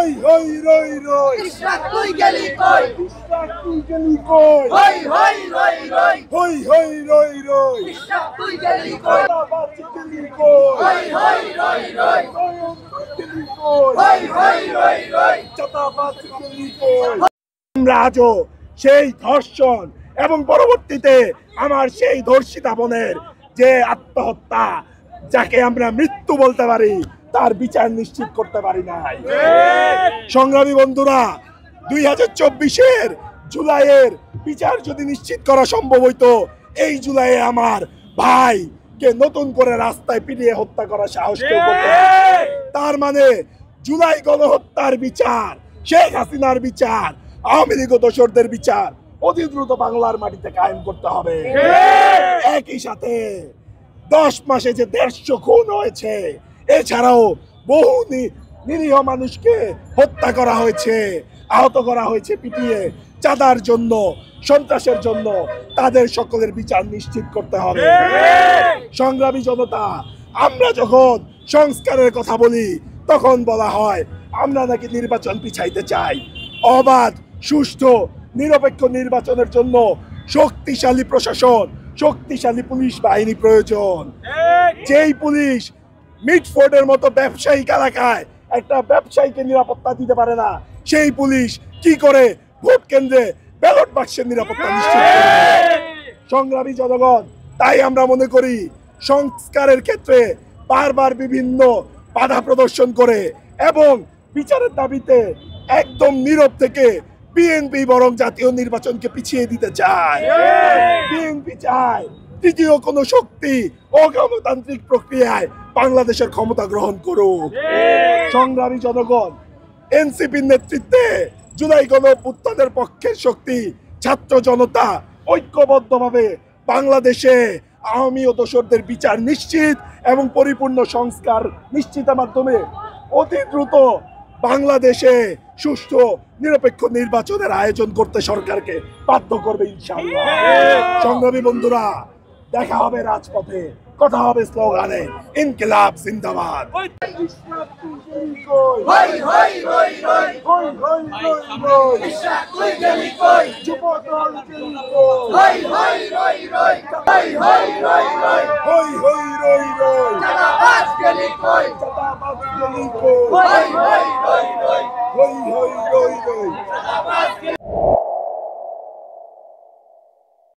হই হই রই রই ইশরাক তুই গেলি কই ইশরাক তুই গেলি কই হই হই রই রই হই হই রই রই ইশরাক তুই গেলি কই চাঁদাবাজ গেলি কই হই হই রই রই নয়ন গেলি কই হই হই রই রই চাঁদাবাজ গেলি কই আমরা আজও সেই ধর্ষণ এবং পরবর্তীতে আমার সেই ধর্ষিতা বোনের যে আত্মহত্যা, যাকে আমরা মৃত্যু বলতে পারি, তার বিচার নিশ্চিত করতে পারি নাই। সংগ্রামী বন্ধুরা, 2024-এর জুলাইয়ের বিচার যদি নিশ্চিত করা সম্ভব হইতো, এই জুলাইয়ে আমার ভাইকে নতুন করে রাস্তায় পিটিয়ে হত্যা করা সাহস কেউ করতে পারে না। তার মানে জুলাই গণহত্যার বিচার, শেখ হাসিনার বিচার, আওয়ামী লীগ দোসরদের বিচার অতি দ্রুত বাংলার মাটিতে কায়েম করতে হবে। একই সাথে 10 মাসে যে 150 খুন হয়েছে, এছাড়াও বহু নিরীহ মানুষকে হত্যা করা হয়েছে, আহত করা হয়েছে পিটিয়ে, চাঁদার জন্য, সন্ত্রাসের জন্য, তাদের সকলের বিচার নিশ্চিত করতে হবে। সংগ্রামী জনতা, আমরা যখন সংস্কারের কথা বলি তখন বলা হয় আমরা নাকি নির্বাচন পিছাইতে চাই। অবাধ, সুষ্ঠু, নিরপেক্ষ নির্বাচনের জন্য শক্তিশালী প্রশাসন, শক্তিশালী পুলিশ বাহিনী প্রয়োজন। যেই পুলিশ মিটফোর্ডের মতো ব্যবসায়িক এলাকায় একটা ব্যবসায়ীকে নিরাপত্তা দিতে পারে না, সেই পুলিশ কি করে ভোট কেন্দ্রে ব্যালট বাক্সের নিরাপত্তা নিশ্চিত করবে? সংগ্রামী জনগণ, তাই আমরা মনে করি সংস্কারের ক্ষেত্রে বারবার বিভিন্ন বাধা প্রদর্শন করে এবং বিচারের দাবিতে একদম নীরব থেকে বিএনপি বরং জাতীয় নির্বাচনকে পিছিয়ে দিতে চায়। বিএনপি চায় তৃতীয় কোন শক্তি অগণতান্ত্রিক প্রক্রিয়ায় বাংলাদেশের ক্ষমতা গ্রহণ করুক। সংগ্রামী জনগণ, এনসিপির নেতৃত্বে জুলাই গণঅভ্যুত্থানের পক্ষের শক্তি ছাত্র জনতা ঐক্যবদ্ধভাবে বাংলাদেশে আওয়ামী ও দোসরদের বিচার নিশ্চিত এবং পরিপূর্ণ সংস্কার নিশ্চিতের মাধ্যমে অতি দ্রুত বাংলাদেশে সুষ্ঠু নিরপেক্ষ নির্বাচনের আয়োজন করতে সরকারকে বাধ্য করবে ইনশাআল্লাহ। সংগ্রামী বন্ধুরা, দেখা হবে রাজপথে, কথা হবে স্লোগানে। ইনকিলাব জিন্দাবাদ। হই হই রই রই হই হই রই রই ইশরাক তুই গেলি কই যুবদল গেলি কই হই হই রই রই হই হই রই রই হই হই রই রই চাঁদাবাজ গেলি কই চাঁদাবাজ গেলি কই হই হই রই রই হই হই রই রই চাঁদাবাজ